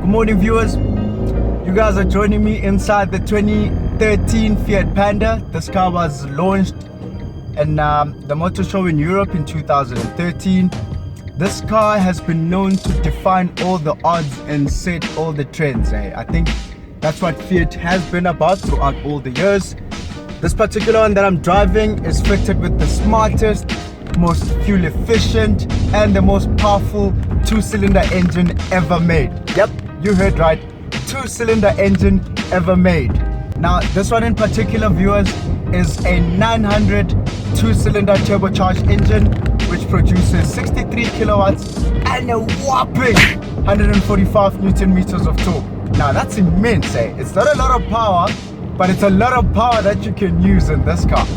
morning, viewers. You guys are joining me inside the 2013 Fiat Panda. This car was launched in the motor show in Europe in 2013. This car has been known to define all the odds and set all the trends. I think that's what Fiat has been about throughout all the years. This particular one that I'm driving is fitted with the smartest, most fuel efficient and the most powerful two-cylinder engine ever made. Yep, you heard right, two-cylinder engine ever made. Now this one in particular, viewers, is a 900 two-cylinder turbocharged engine which produces 63 kilowatts and a whopping 145 newton meters of torque. Now that's immense. It's not a lot of power, but it's a lot of power that you can use in this car.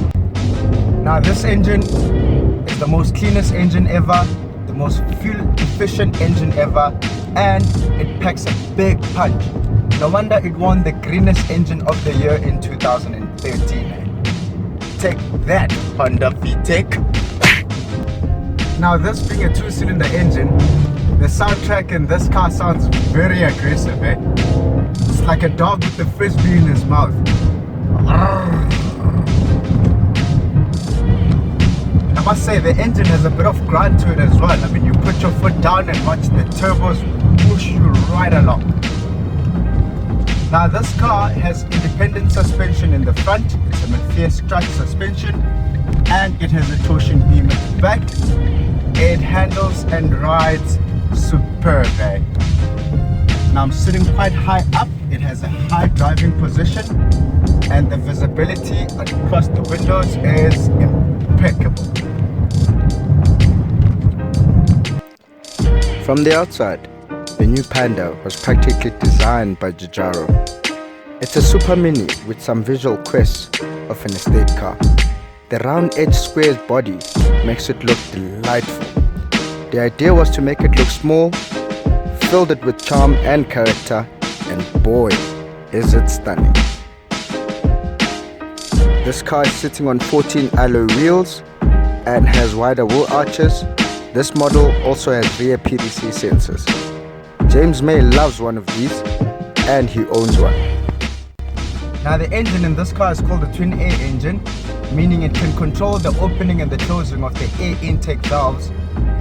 Now this engine is the most cleanest engine ever, the most fuel efficient engine ever, and it packs a big punch. No wonder it won the greenest engine of the year in 2013. Take that, Panda Fiat. Now this being a two-cylinder engine, the soundtrack in this car sounds very aggressive. It's like a dog with a frisbee in his mouth. I must say the engine has a bit of grunt to it as well. I mean, you put your foot down and watch the turbos push you right along. Now this car has independent suspension in the front. It's a McPherson strut suspension, and it has a torsion beam at the back. It handles and rides superb. Now I'm sitting quite high up. It has a high driving position and the visibility across the windows is impeccable. From the outside, the new Panda was practically designed by Giugiaro. It's a super mini with some visual quests of an estate car. The round edge square's body makes it look delightful. The idea was to make it look small, filled it with charm and character, and boy, is it stunning. This car is sitting on 14 alloy wheels and has wider wheel arches. This model also has rear PDC sensors. James May loves one of these and he owns one. Now the engine in this car is called the Twin Air engine, meaning it can control the opening and the closing of the air intake valves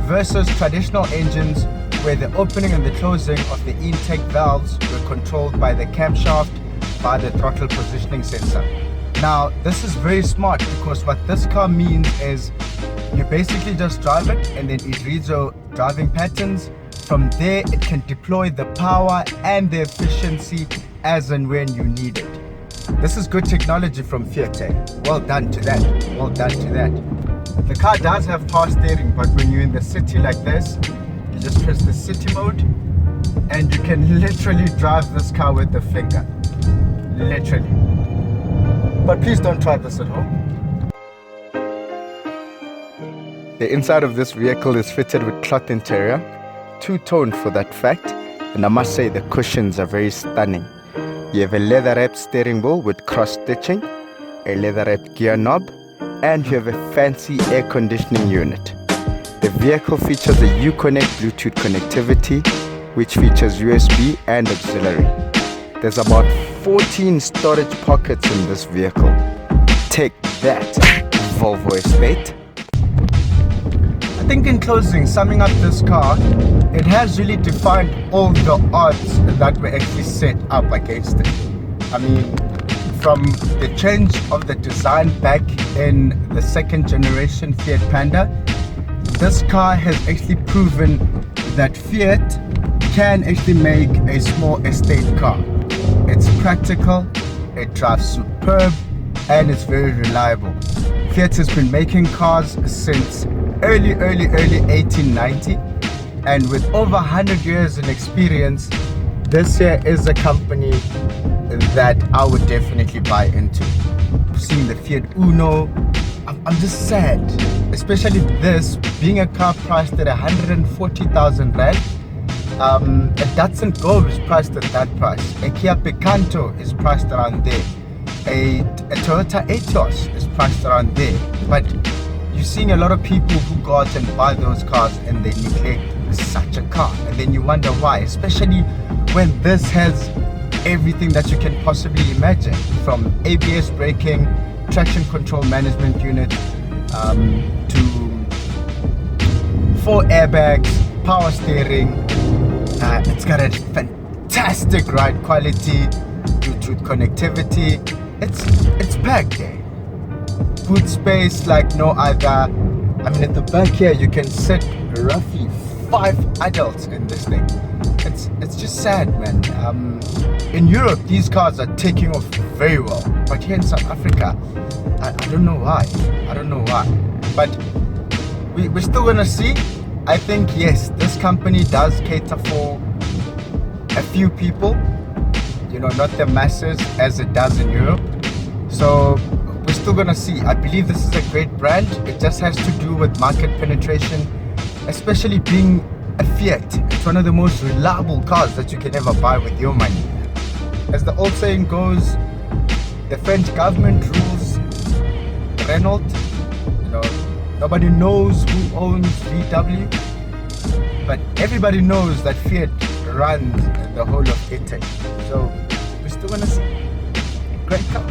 versus traditional engines where the opening and the closing of the intake valves were controlled by the camshaft by the throttle positioning sensor. Now this is very smart because what this car means is you basically just drive it and then it reads your driving patterns. From there it can deploy the power and the efficiency as and when you need it. This is good technology from Fiat. Well done to that. Well done to that. The car does have power steering, but when you're in the city like this, you just press the city mode and you can literally drive this car with the finger. Literally. But please don't try this at home. The inside of this vehicle is fitted with cloth interior, two-toned for that fact, and I must say the cushions are very stunning. You have a leather-wrapped steering wheel with cross-stitching, a leather-wrapped gear knob, and you have a fancy air conditioning unit. The vehicle features a Uconnect Bluetooth connectivity, which features USB and auxiliary. There's about 14 storage pockets in this vehicle. Take that, Volvo Estate. I think in closing, summing up this car, it has really defined all the odds that were actually set up against it. I mean, from the change of the design back in the second generation Fiat Panda, this car has actually proven that Fiat can actually make a small estate car. It's practical, it drives superb, and it's very reliable. Fiat has been making cars since early 1890, and with over 100 years in experience, this here is a company that I would definitely buy into. Seeing the Fiat Uno, I'm just sad, especially this being a car priced at 140,000 rand. A Datsun Go is priced at that price. A Kia Picanto is priced around there. A Toyota Etios is priced around there. But you're seeing a lot of people who go out and buy those cars and they neglect such a car, and then you wonder why, especially when this has everything that you can possibly imagine, from ABS braking, traction control management unit, to 4 airbags, power steering. It's got a fantastic ride quality, Bluetooth connectivity. It's packed there. Boot space like no other. I mean, at the back here you can sit roughly 5 adults in this thing. It's just sad, man. In Europe these cars are taking off very well, but here in South Africa, I don't know why. But we're still gonna see. I think, yes, this company does cater for a few people, not the masses as it does in Europe. So we're still gonna see. I believe this is a great brand. It just has to do with market penetration, especially being a Fiat. It's one of the most reliable cars that you can ever buy with your money. As the old saying goes, the French government rules Renault. Nobody knows who owns VW, but everybody knows that Fiat runs the whole of Italy. So we're still gonna see. Great car.